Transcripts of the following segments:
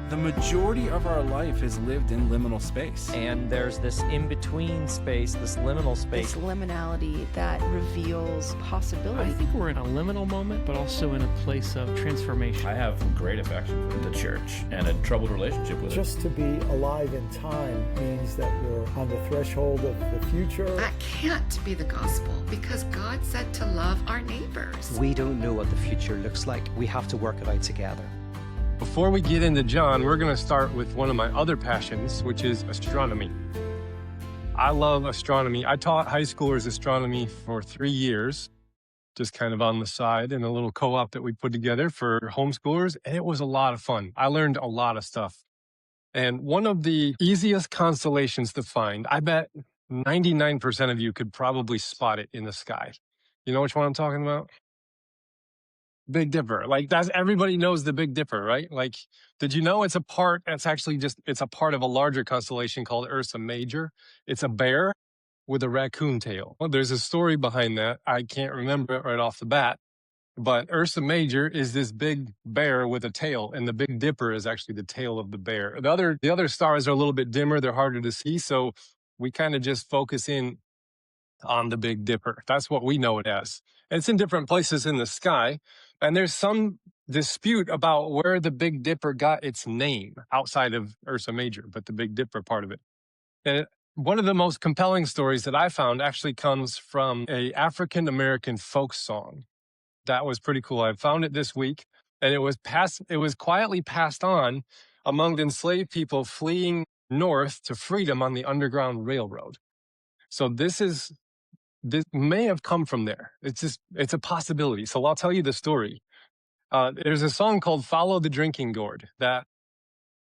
The majority of our life is lived in liminal space. And there's this in-between space, this liminal space. This liminality that reveals possibility. I think we're in a liminal moment, but also in a place of transformation. I have great affection for the church and a troubled relationship with it. Just to be alive in time means that we're on the threshold of the future. That can't be the gospel because God said to love our neighbors. We don't know what the future looks like. We have to work it out together. Before we get into John, we're going to start with one of my other passions, which is astronomy. I love astronomy. I taught high schoolers astronomy for 3 years, just kind of on the side in a little co-op that we put together for homeschoolers, and it was a lot of fun. I learned a lot of stuff. And one of the easiest constellations to find, I bet 99% of you could probably spot it in the sky. You know which one I'm talking about? Big Dipper. Like, that's, everybody knows the Big Dipper, right? Like, did you know it's a part of a larger constellation called Ursa Major? It's a bear with a raccoon tail. Well, there's a story behind that. I can't remember it right off the bat, but Ursa Major is this big bear with a tail, and the Big Dipper is actually the tail of the bear. The other stars are a little bit dimmer. They're harder to see. So we kind of just focus in on the Big Dipper. That's what we know it as. And it's in different places in the sky. And there's some dispute about where the Big Dipper got its name outside of Ursa Major, but the Big Dipper part of it. And one of the most compelling stories that I found actually comes from a African-American folk song. That was pretty cool. I found it this week, and it was quietly passed on among the enslaved people fleeing north to freedom on the Underground Railroad. So this may have come from there. It's a possibility. So I'll tell you the story. There's a song called Follow the Drinking Gourd that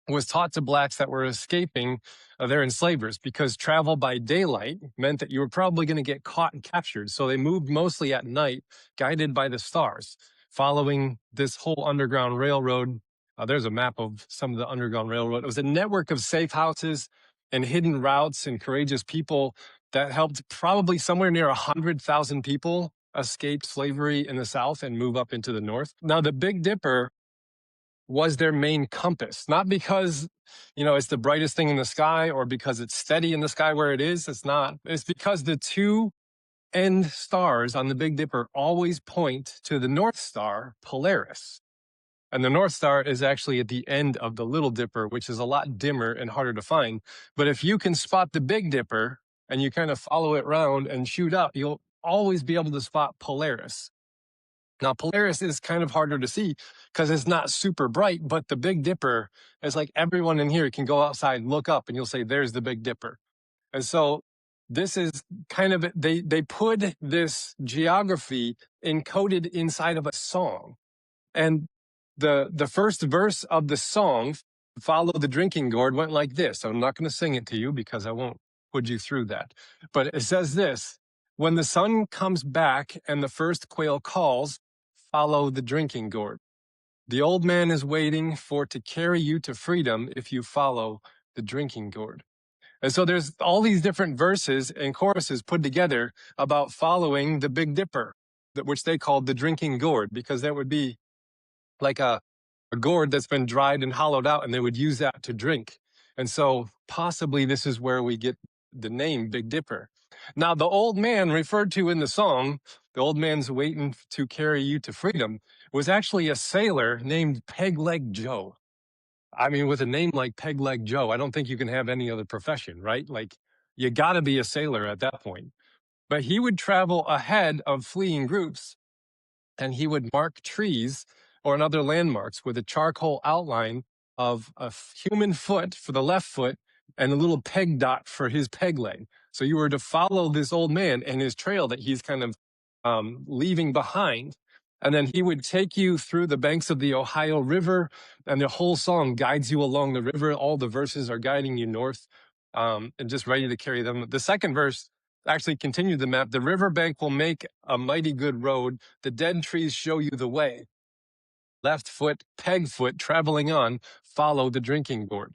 was taught to blacks that were escaping their enslavers because travel by daylight meant that you were probably going to get caught and captured. So they moved mostly at night, guided by the stars, following this whole Underground Railroad. There's a map of some of the Underground Railroad. It was a network of safe houses and hidden routes and courageous people that helped probably somewhere near 100,000 people escape slavery in the South and move up into the North. Now, the Big Dipper was their main compass, not because, it's the brightest thing in the sky or because it's steady in the sky where it is. It's not. It's because the two end stars on the Big Dipper always point to the North Star, Polaris. And the North Star is actually at the end of the Little Dipper, which is a lot dimmer and harder to find. But if you can spot the Big Dipper and you kind of follow it around and shoot up, you'll always be able to spot Polaris. Now, Polaris is kind of harder to see because it's not super bright, but the Big Dipper is like everyone in here can go outside and look up and you'll say, there's the Big Dipper. And so this is kind of, they put this geography encoded inside of a song. And the first verse of the song, Follow the Drinking Gourd, went like this. I'm not going to sing it to you because I won't put you through that. But it says this: when the sun comes back and the first quail calls, follow the drinking gourd. The old man is waiting for to carry you to freedom if you follow the drinking gourd. And so there's all these different verses and choruses put together about following the Big Dipper, which they called the drinking gourd, because that would be like a gourd that's been dried and hollowed out, and they would use that to drink. And so possibly this is where we get the name Big Dipper. Now, the old man referred to in the song, the old man's waiting to carry you to freedom, was actually a sailor named Peg-Leg Joe. I mean, with a name like Peg-Leg Joe, I don't think you can have any other profession, right? Like, you got to be a sailor at that point. But he would travel ahead of fleeing groups, and he would mark trees or other landmarks with a charcoal outline of a human foot for the left foot and a little peg dot for his peg leg. So you were to follow this old man and his trail that he's kind of leaving behind. And then he would take you through the banks of the Ohio River, and the whole song guides you along the river. All the verses are guiding you north and just ready to carry them. The second verse actually continued the map. The riverbank will make a mighty good road. The dead trees show you the way. Left foot, peg foot, traveling on, follow the drinking gourd.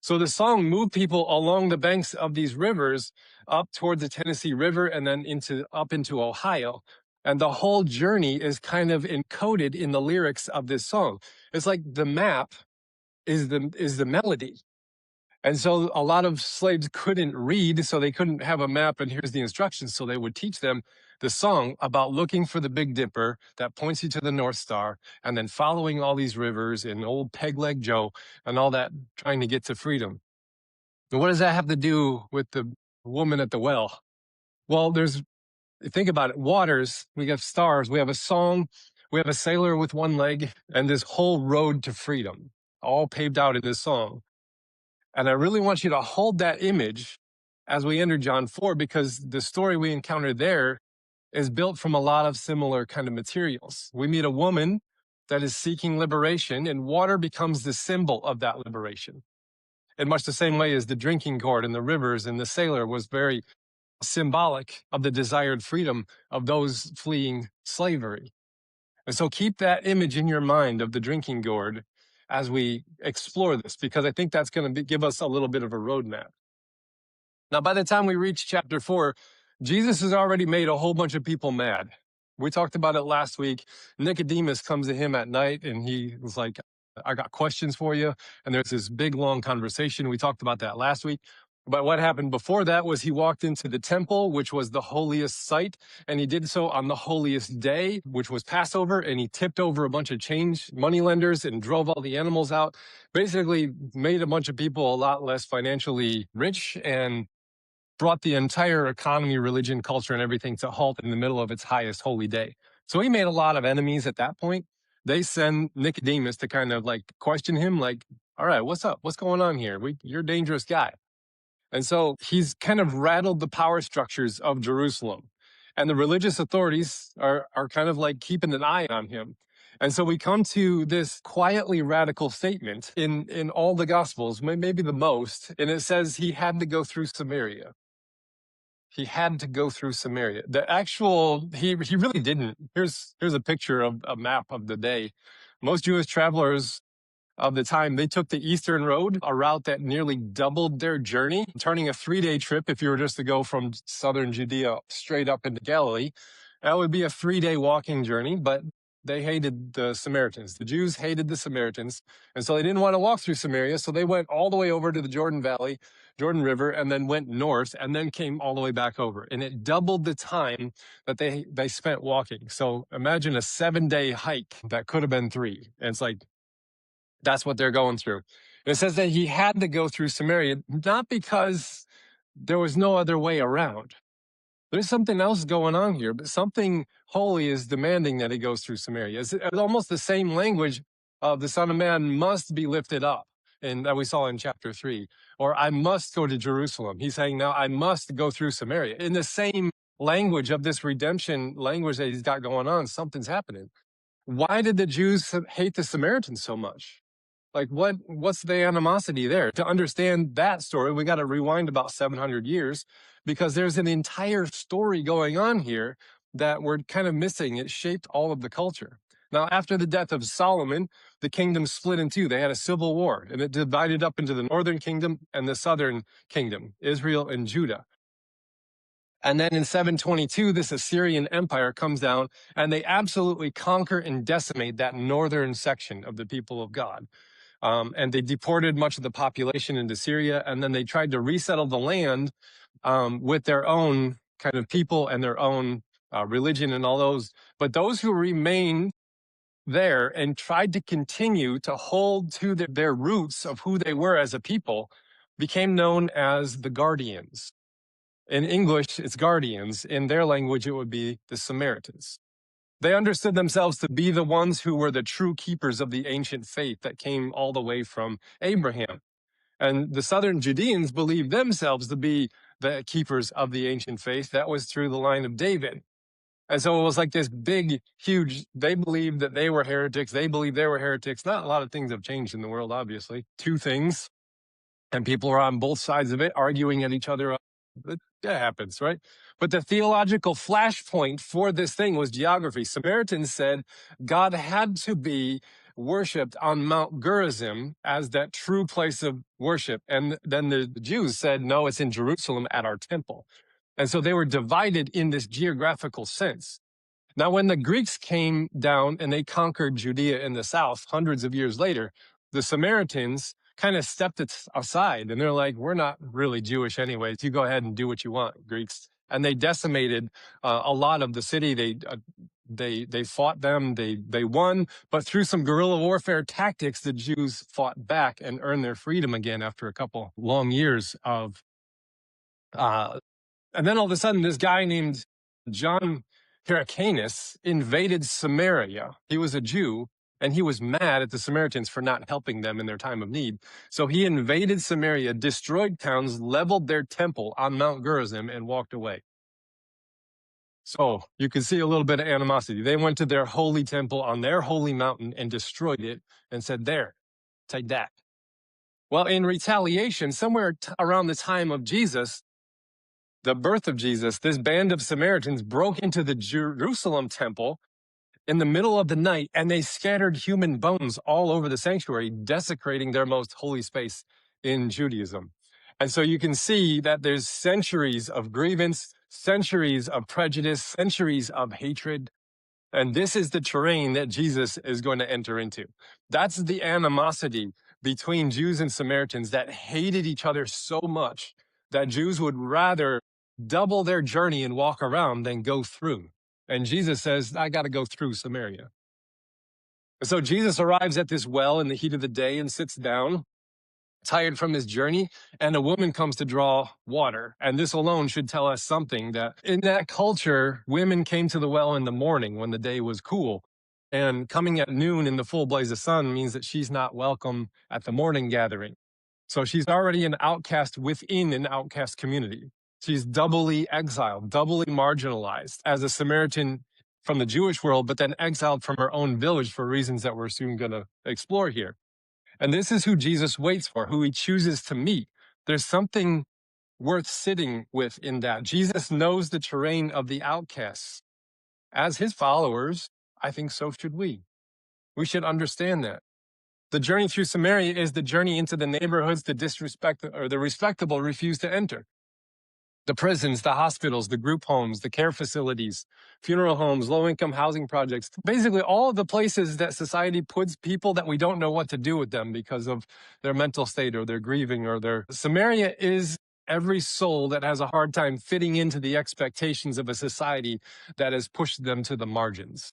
So the song moved people along the banks of these rivers up toward the Tennessee River and then up into Ohio. And the whole journey is kind of encoded in the lyrics of this song. It's like the map is the melody. And so a lot of slaves couldn't read, so they couldn't have a map and here's the instructions. So they would teach them the song about looking for the Big Dipper that points you to the North Star, and then following all these rivers and old Peg Leg Joe and all that, trying to get to freedom. But what does that have to do with the woman at the well? Well, think about it. Waters, we have stars, we have a song, we have a sailor with one leg, and this whole road to freedom, all paved out in this song. And I really want you to hold that image as we enter John 4, because the story we encounter there is built from a lot of similar kind of materials. We meet a woman that is seeking liberation, and water becomes the symbol of that liberation. In much the same way as the drinking gourd and the rivers and the sailor was very symbolic of the desired freedom of those fleeing slavery. And so keep that image in your mind of the drinking gourd as we explore this, because I think that's going to give us a little bit of a roadmap. Now, by the time we reach chapter 4, Jesus has already made a whole bunch of people mad. We talked about it last week. Nicodemus comes to him at night and he was like, I got questions for you. And there's this big, long conversation. We talked about that last week. But what happened before that was he walked into the temple, which was the holiest site, and he did so on the holiest day, which was Passover, and he tipped over a bunch of change moneylenders and drove all the animals out, basically made a bunch of people a lot less financially rich and brought the entire economy, religion, culture, and everything to halt in the middle of its highest holy day. So he made a lot of enemies at that point. They send Nicodemus to kind of like question him, like, all right, what's up? What's going on here? You're a dangerous guy. And so he's kind of rattled the power structures of Jerusalem. And the religious authorities are kind of like keeping an eye on him. And so we come to this quietly radical statement in all the Gospels, maybe the most, and it says he had to go through Samaria. He had to go through Samaria. The actual, he really didn't. Here's a picture of a map of the day. Most Jewish travelers of the time, they took the Eastern Road, a route that nearly doubled their journey, turning a 3-day trip if you were just to go from southern Judea straight up into Galilee. That would be a 3-day walking journey, but they hated the Samaritans. The Jews hated the Samaritans, and so they didn't want to walk through Samaria, so they went all the way over to the Jordan Valley, Jordan River, and then went north, and then came all the way back over. And it doubled the time that they spent walking. So imagine a 7-day hike that could have been 3. And it's like, that's what they're going through. And it says that he had to go through Samaria, not because there was no other way around. There's something else going on here, but something holy is demanding that he goes through Samaria. It's almost the same language of the Son of Man must be lifted up, and that we saw in chapter 3. Or I must go to Jerusalem. He's saying now I must go through Samaria. In the same language of this redemption language that he's got going on, something's happening. Why did the Jews hate the Samaritans so much? Like, what's the animosity there? To understand that story, we got to rewind about 700 years, because there's an entire story going on here that we're kind of missing. It shaped all of the culture. Now, after the death of Solomon, the kingdom split in two. They had a civil war, and it divided up into the northern kingdom and the southern kingdom, Israel and Judah. And then in 722, this Assyrian empire comes down, and they absolutely conquer and decimate that northern section of the people of God. And they deported much of the population into Syria, and then they tried to resettle the land with their own kind of people and their own religion and all those. But those who remained there and tried to continue to hold to their roots of who they were as a people became known as the Guardians. In English, it's guardians. In their language, it would be the Samaritans. They understood themselves to be the ones who were the true keepers of the ancient faith that came all the way from Abraham. And the southern Judeans believed themselves to be the keepers of the ancient faith. That was through the line of David. And so it was like this big, huge, they believed that they were heretics. They believed they were heretics. Not a lot of things have changed in the world, obviously. 2 things. And people are on both sides of it, arguing at each other. That happens, right? But the theological flashpoint for this thing was geography. Samaritans said God had to be worshipped on Mount Gerizim as that true place of worship. And then the Jews said, no, it's in Jerusalem at our temple. And so they were divided in this geographical sense. Now, when the Greeks came down and they conquered Judea in the south hundreds of years later, the Samaritans kind of stepped aside, and they're like, we're not really Jewish anyways. You go ahead and do what you want, Greeks. And they decimated a lot of the city. They fought them. They won, but through some guerrilla warfare tactics, the Jews fought back and earned their freedom again after a couple long years of. And then all of a sudden, this guy named John Hyrcanus invaded Samaria. He was a Jew, and he was mad at the Samaritans for not helping them in their time of need. So he invaded Samaria, destroyed towns, leveled their temple on Mount Gerizim, and walked away. So you can see a little bit of animosity. They went to their holy temple on their holy mountain and destroyed it and said, there, take that. Well, in retaliation, somewhere around the time of Jesus, the birth of Jesus, this band of Samaritans broke into the Jerusalem temple in the middle of the night, and they scattered human bones all over the sanctuary, desecrating their most holy space in Judaism. And so you can see that there's centuries of grievance, centuries of prejudice, centuries of hatred. And this is the terrain that Jesus is going to enter into. That's the animosity between Jews and Samaritans that hated each other so much that Jews would rather double their journey and walk around than go through. And Jesus says, I got to go through Samaria. And so Jesus arrives at this well in the heat of the day and sits down, tired from his journey, and a woman comes to draw water. And this alone should tell us something, that in that culture, women came to the well in the morning when the day was cool. And coming at noon in the full blaze of sun means that she's not welcome at the morning gathering. So she's already an outcast within an outcast community. She's doubly exiled, doubly marginalized as a Samaritan from the Jewish world, but then exiled from her own village for reasons that we're soon going to explore here. And this is who Jesus waits for, who he chooses to meet. There's something worth sitting with in that. Jesus knows the terrain of the outcasts. As his followers, I think so should we. We should understand that. The journey through Samaria is the journey into the neighborhoods the respectable refuse to enter. The prisons, the hospitals, the group homes, the care facilities, funeral homes, low-income housing projects, basically all of the places that society puts people that we don't know what to do with them because of their mental state or their grieving or their... Samaria is every soul that has a hard time fitting into the expectations of a society that has pushed them to the margins.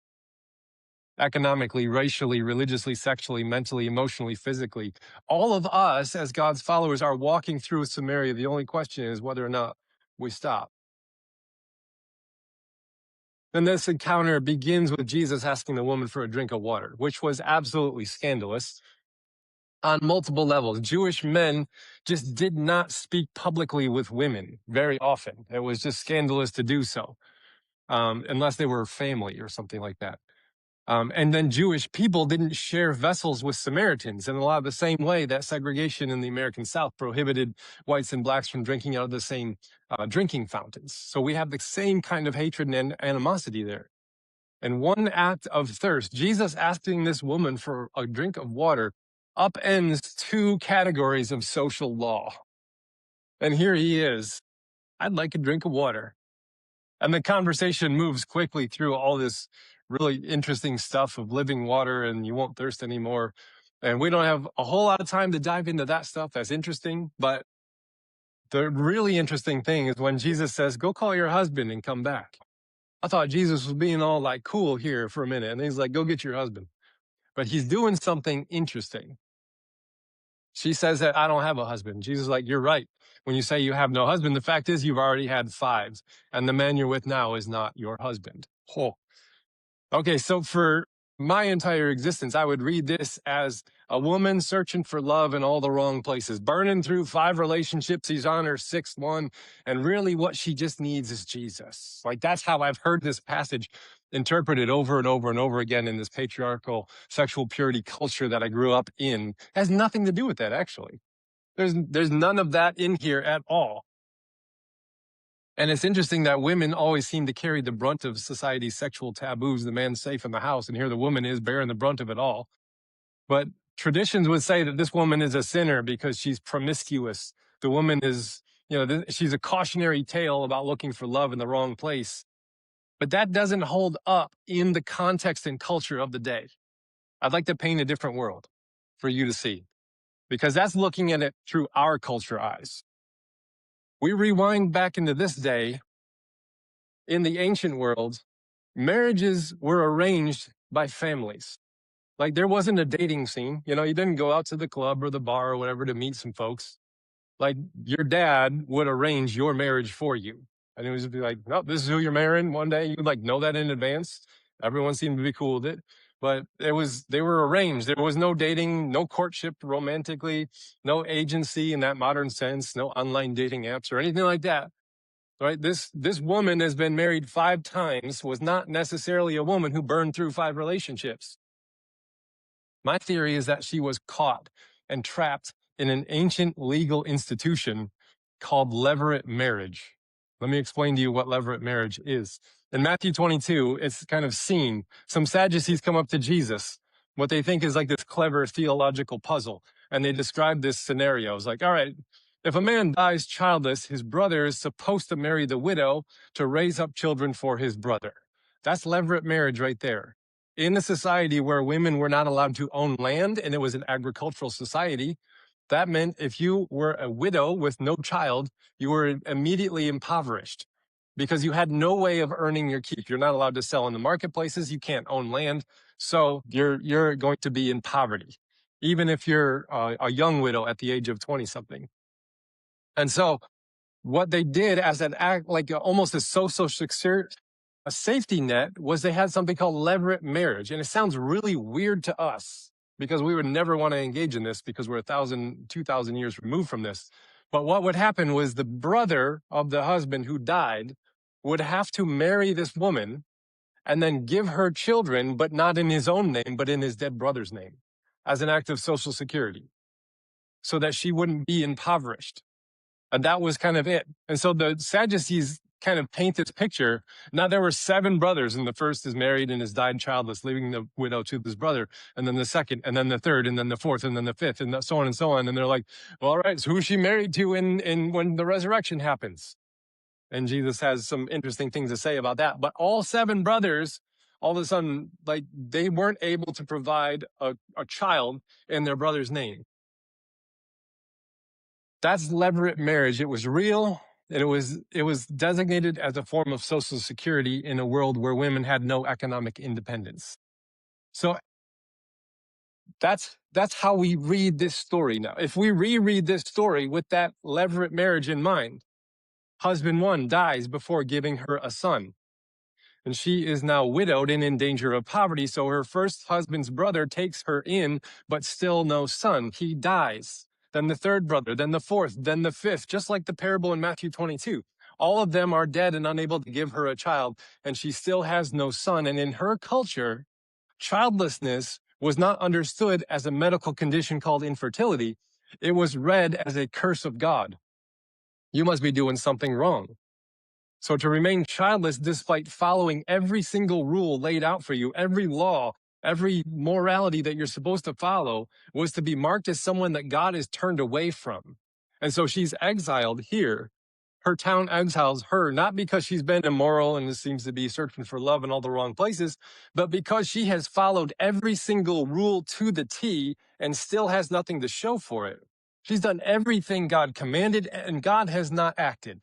Economically, racially, religiously, sexually, mentally, emotionally, physically. All of us as God's followers are walking through Samaria. The only question is whether or not we stop. And this encounter begins with Jesus asking the woman for a drink of water, which was absolutely scandalous on multiple levels. Jewish men just did not speak publicly with women very often. It was just scandalous to do so, unless they were family or something like that. And then Jewish people didn't share vessels with Samaritans in a lot of the same way that segregation in the American South prohibited whites and blacks from drinking out of the same drinking fountains. So we have the same kind of hatred and animosity there. And one act of thirst, Jesus asking this woman for a drink of water, upends two categories of social law. And here he is, I'd like a drink of water. And the conversation moves quickly through all this really interesting stuff of living water and you won't thirst anymore. And we don't have a whole lot of time to dive into that stuff. That's interesting. But the really interesting thing is when Jesus says, go call your husband and come back. I thought Jesus was being all like cool here for a minute. And he's like, go get your husband. But he's doing something interesting. She says that I don't have a husband. Jesus is like, you're right. When you say you have no husband, the fact is you've already had 5. And the man you're with now is not your husband. Oh. Okay, so for my entire existence, I would read this as a woman searching for love in all the wrong places, burning through 5 relationships. He's on her 6th one. And really what she just needs is Jesus. Like that's how I've heard this passage interpreted over and over and over again in this patriarchal sexual purity culture that I grew up in. It has nothing to do with that, actually. There's none of that in here at all. And it's interesting that women always seem to carry the brunt of society's sexual taboos. The man's safe in the house, and here the woman is bearing the brunt of it all. But traditions would say that this woman is a sinner because she's promiscuous. The woman is, she's a cautionary tale about looking for love in the wrong place. But that doesn't hold up in the context and culture of the day. I'd like to paint a different world. for you to see, because that's looking at it through our culture eyes. We rewind back into this day. In the ancient world, marriages were arranged by families. Like there wasn't a dating scene. You didn't go out to the club or the bar or whatever to meet some folks. Like your dad would arrange your marriage for you. And it was be like, no, this is who you're marrying one day. You'd like know that in advance. Everyone seemed to be cool with it. But they were arranged. There was no dating, no courtship romantically, no agency in that modern sense, no online dating apps or anything like that. Right? This woman has been married 5 times, was not necessarily a woman who burned through 5 relationships. My theory is that she was caught and trapped in an ancient legal institution called Levirate marriage. Let me explain to you what Levirate marriage is. In Matthew 22, it's kind of seen. Some Sadducees come up to Jesus, what they think is like this clever theological puzzle. And they describe this scenario. It's like, all right, if a man dies childless, his brother is supposed to marry the widow to raise up children for his brother. That's Levirate marriage right there. In a society where women were not allowed to own land and it was an agricultural society, that meant if you were a widow with no child, you were immediately impoverished because you had no way of earning your keep. You're not allowed to sell in the marketplaces. You can't own land. So you're going to be in poverty, even if you're a young widow at the age of 20 something. And so what they did as an act, like almost a social security, a safety net, was they had something called Levirate marriage. And it sounds really weird to us because we would never want to engage in this because we're 1,000, 2,000 years removed from this. But what would happen was the brother of the husband who died would have to marry this woman and then give her children, but not in his own name, but in his dead brother's name as an act of social security so that she wouldn't be impoverished. And that was kind of it. And so the Sadducees kind of paint this picture. Now there were 7 brothers, and the first is married and has died childless, leaving the widow to this brother, and then the second, and then the third, and then the fourth, and then the fifth, and so on and so on. And they're like, well, all right, so who's she married to in when the resurrection happens? And Jesus has some interesting things to say about that. But all 7 brothers, all of a sudden, like they weren't able to provide a child in their brother's name. That's Levirate marriage. It was real, and it was designated as a form of social security in a world where women had no economic independence. So that's how we read this story now. If we reread this story with that Levirate marriage in mind, husband 1 dies before giving her a son. And she is now widowed and in danger of poverty. So her first husband's brother takes her in, but still no son. He dies. Then the 3rd brother, then the 4th, then the 5th, just like the parable in Matthew 22. All of them are dead and unable to give her a child, and she still has no son. And in her culture, childlessness was not understood as a medical condition called infertility. It was read as a curse of God. You must be doing something wrong. So to remain childless despite following every single rule laid out for you, every law, every morality that you're supposed to follow, was to be marked as someone that God is turned away from. And so she's exiled here. Her town exiles her, not because she's been immoral and seems to be searching for love in all the wrong places, but because she has followed every single rule to the T and still has nothing to show for it. She's done everything God commanded, and God has not acted.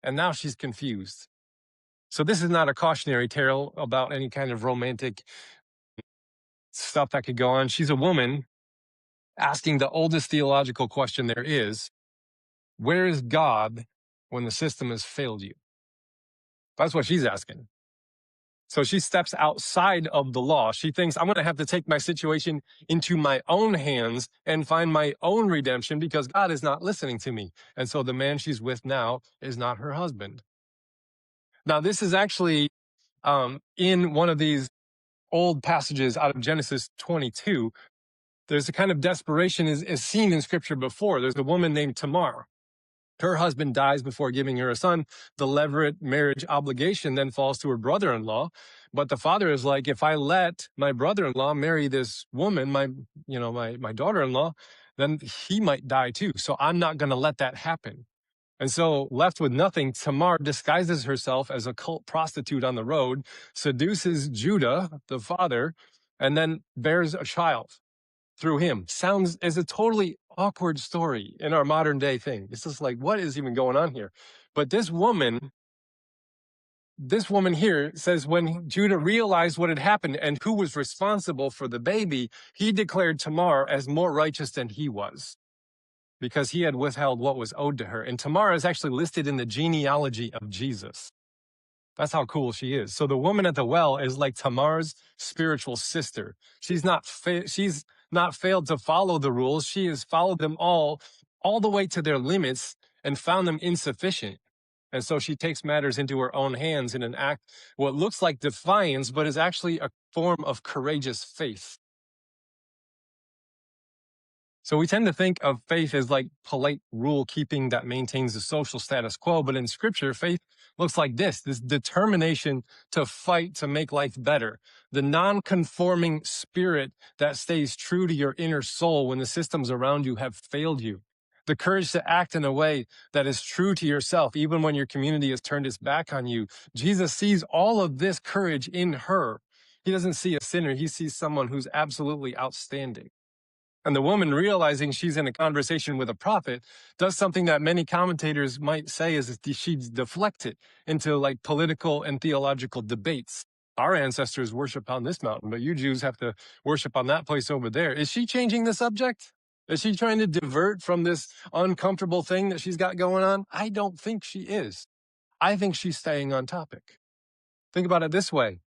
And now she's confused. So this is not a cautionary tale about any kind of romantic stuff that could go on. She's a woman asking the oldest theological question there is: where is God when the system has failed you? That's what she's asking. So she steps outside of the law. She thinks, I'm going to have to take my situation into my own hands and find my own redemption because God is not listening to me. And so the man she's with now is not her husband. Now, this is actually in one of these old passages out of Genesis 22. There's a kind of desperation is seen in Scripture before. There's a woman named Tamar. Her husband dies before giving her a son. The Levirate marriage obligation then falls to her brother-in-law. But the father is like, if I let my brother-in-law marry this woman, my daughter-in-law, then he might die too. So I'm not going to let that happen. And so left with nothing, Tamar disguises herself as a cult prostitute on the road, seduces Judah, the father, and then bears a child. through him. Sounds as a totally awkward story in our modern day thing. It's just like, what is even going on here? But this woman here says when Judah realized what had happened and who was responsible for the baby, he declared Tamar as more righteous than he was because he had withheld what was owed to her. And Tamar is actually listed in the genealogy of Jesus. That's how cool she is. So the woman at the well is like Tamar's spiritual sister. She's not failed to follow the rules. She has followed them all the way to their limits and found them insufficient. And so she takes matters into her own hands in an act, what looks like defiance, but is actually a form of courageous faith. So we tend to think of faith as like polite rule keeping that maintains the social status quo. But in scripture, faith looks like this determination to fight to make life better. The non-conforming spirit that stays true to your inner soul when the systems around you have failed you. The courage to act in a way that is true to yourself, even when your community has turned its back on you. Jesus sees all of this courage in her. He doesn't see a sinner. He sees someone who's absolutely outstanding. And the woman, realizing she's in a conversation with a prophet, does something that many commentators might say is she's deflected into like political and theological debates. Our ancestors worship on this mountain, but you Jews have to worship on that place over there. Is she changing the subject? Is she trying to divert from this uncomfortable thing that she's got going on? I don't think she is. I think she's staying on topic. Think about it this way.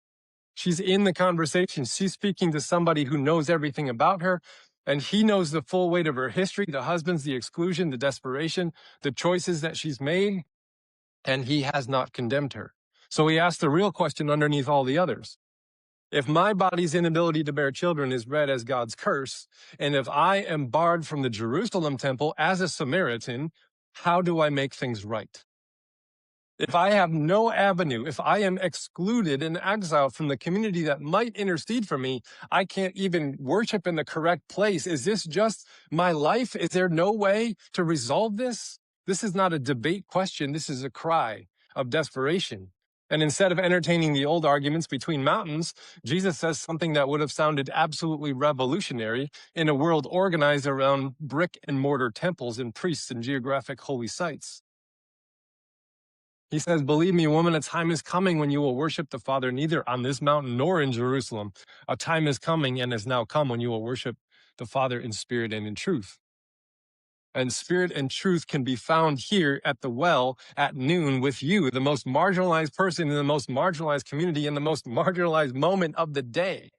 She's in the conversation. She's speaking to somebody who knows everything about her, and he knows the full weight of her history, the husbands, the exclusion, the desperation, the choices that she's made, and he has not condemned her. So he asked the real question underneath all the others. If my body's inability to bear children is read as God's curse, and if I am barred from the Jerusalem temple as a Samaritan, how do I make things right? If I have no avenue, if I am excluded and exiled from the community that might intercede for me, I can't even worship in the correct place. Is this just my life? Is there no way to resolve this? This is not a debate question. This is a cry of desperation. And instead of entertaining the old arguments between mountains, Jesus says something that would have sounded absolutely revolutionary in a world organized around brick and mortar temples and priests and geographic holy sites. He says, believe me, woman, a time is coming when you will worship the Father neither on this mountain nor in Jerusalem. A time is coming and has now come when you will worship the Father in spirit and in truth. And spirit and truth can be found here at the well at noon with you, the most marginalized person in the most marginalized community in the most marginalized moment of the day.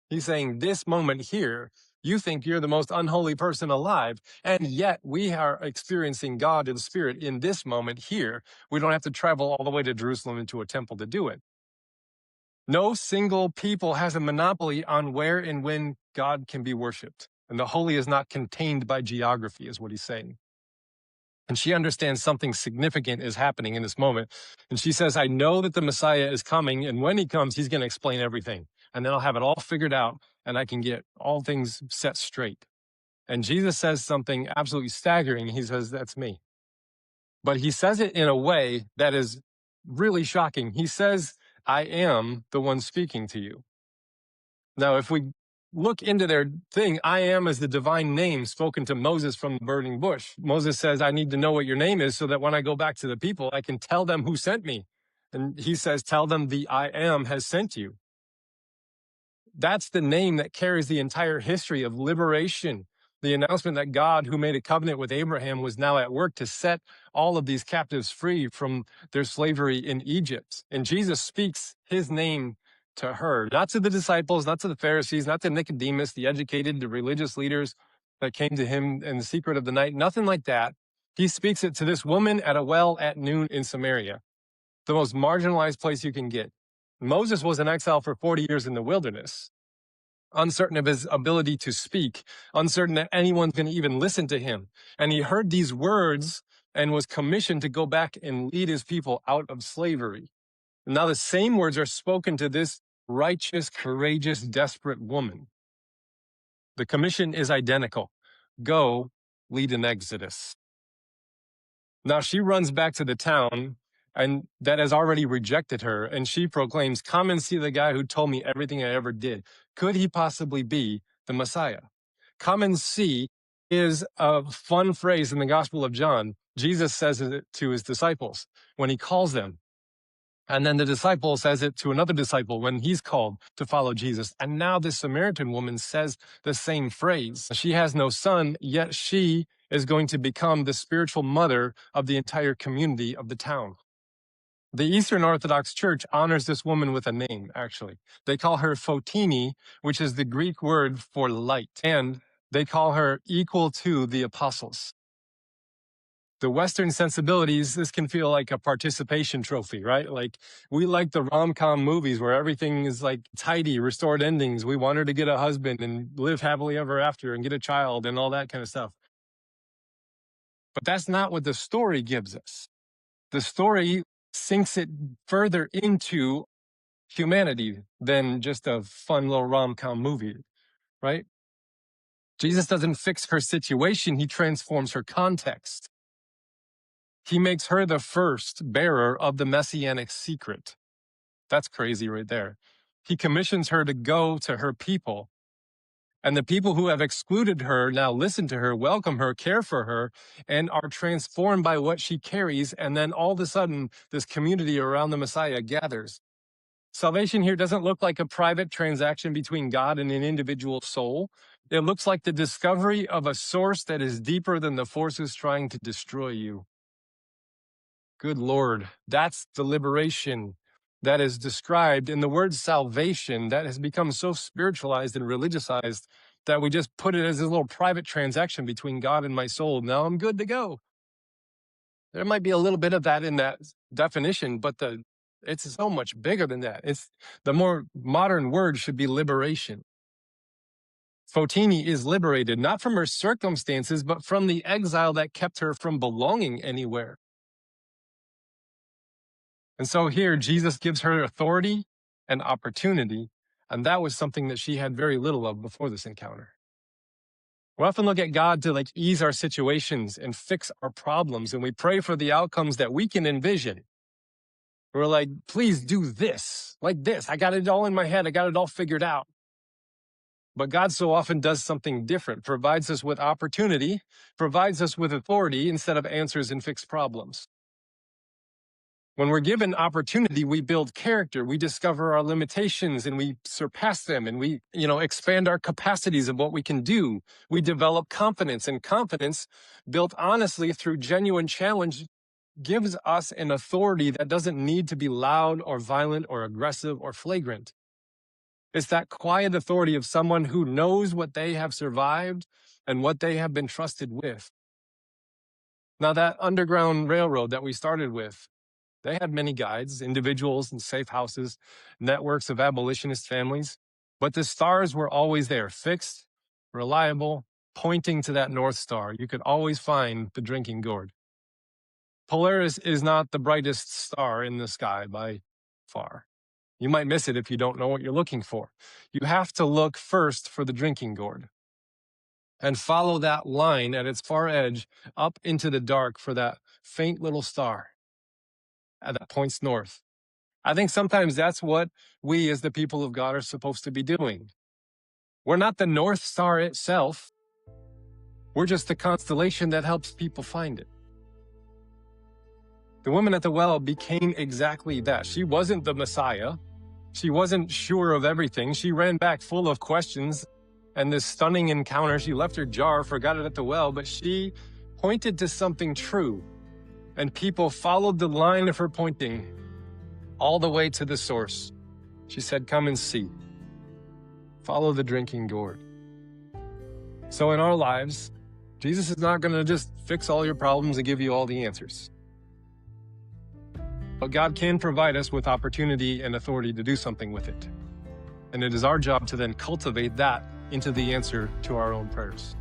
He's saying this moment here, you think you're the most unholy person alive, and yet we are experiencing God in spirit in this moment here. We don't have to travel all the way to Jerusalem into a temple to do it. No single people has a monopoly on where and when God can be worshiped. And the holy is not contained by geography, is what he's saying. And she understands something significant is happening in this moment. And she says, I know that the Messiah is coming, and when he comes, he's going to explain everything. And then I'll have it all figured out, and I can get all things set straight. And Jesus says something absolutely staggering. He says, that's me. But he says it in a way that is really shocking. He says, I am the one speaking to you. Now, if we look into their thing, I am is the divine name spoken to Moses from the burning bush. Moses says, I need to know what your name is so that when I go back to the people, I can tell them who sent me. And he says, tell them the I am has sent you. That's the name that carries the entire history of liberation. The announcement that God, who made a covenant with Abraham, was now at work to set all of these captives free from their slavery in Egypt. And Jesus speaks his name to her, not to the disciples, not to the Pharisees, not to Nicodemus, the educated, the religious leaders that came to him in the secret of the night, nothing like that. He speaks it to this woman at a well at noon in Samaria, the most marginalized place you can get. Moses was in exile for 40 years in the wilderness, uncertain of his ability to speak, uncertain that anyone's going to even listen to him. And he heard these words and was commissioned to go back and lead his people out of slavery. And now the same words are spoken to this righteous, courageous, desperate woman. The commission is identical. Go lead an exodus. Now she runs back to the town and that has already rejected her. And she proclaims, come and see the guy who told me everything I ever did. Could he possibly be the Messiah? Come and see is a fun phrase in the Gospel of John. Jesus says it to his disciples when he calls them. And then the disciple says it to another disciple when he's called to follow Jesus. And now this Samaritan woman says the same phrase. She has no son, yet she is going to become the spiritual mother of the entire community of the town. The Eastern Orthodox Church honors this woman with a name, actually. They call her Fotini, which is the Greek word for light. And they call her equal to the apostles. The Western sensibilities, this can feel like a participation trophy, right? Like, we like the rom-com movies where everything is like tidy, restored endings. We want her to get a husband and live happily ever after and get a child and all that kind of stuff. But that's not what the story gives us. The story sinks it further into humanity than just a fun little rom-com movie, right? Jesus doesn't fix her situation. He transforms her context. He makes her the first bearer of the messianic secret. That's crazy right there. He commissions her to go to her people. And the people who have excluded her now listen to her, welcome her, care for her, and are transformed by what she carries. And then all of a sudden, this community around the Messiah gathers. Salvation here doesn't look like a private transaction between God and an individual soul. It looks like the discovery of a source that is deeper than the forces trying to destroy you. Good Lord, that's the liberation that is described in the word salvation that has become so spiritualized and religiousized that we just put it as a little private transaction between God and my soul. Now I'm good to go. There might be a little bit of that in that definition, but it's so much bigger than that. It's the more modern word should be liberation. Fotini is liberated, not from her circumstances, but from the exile that kept her from belonging anywhere. And so here, Jesus gives her authority and opportunity, and that was something that she had very little of before this encounter. We often look at God to ease our situations and fix our problems, and we pray for the outcomes that we can envision. We're like, please do this, like this. I got it all in my head. I got it all figured out. But God so often does something different, provides us with opportunity, provides us with authority instead of answers and fixed problems. When we're given opportunity, we build character, we discover our limitations and we surpass them, and we, expand our capacities of what we can do. We develop confidence, and confidence built honestly through genuine challenge gives us an authority that doesn't need to be loud or violent or aggressive or flagrant. It's that quiet authority of someone who knows what they have survived and what they have been trusted with. Now, that Underground Railroad that we started with, they had many guides, individuals and safe houses, networks of abolitionist families, but the stars were always there, fixed, reliable, pointing to that North Star. You could always find the Drinking Gourd. Polaris is not the brightest star in the sky by far. You might miss it if you don't know what you're looking for. You have to look first for the Drinking Gourd and follow that line at its far edge up into the dark for that faint little star that points north. I think sometimes that's what we as the people of God are supposed to be doing. We're not the North Star itself. We're just the constellation that helps people find it. The woman at the well became exactly that. She wasn't the Messiah. She wasn't sure of everything. She ran back full of questions. And this stunning encounter, she left her jar, forgot it at the well, but she pointed to something true. And people followed the line of her pointing all the way to the source. She said, come and see. Follow the Drinking Gourd. So in our lives, Jesus is not going to just fix all your problems and give you all the answers. But God can provide us with opportunity and authority to do something with it. And it is our job to then cultivate that into the answer to our own prayers.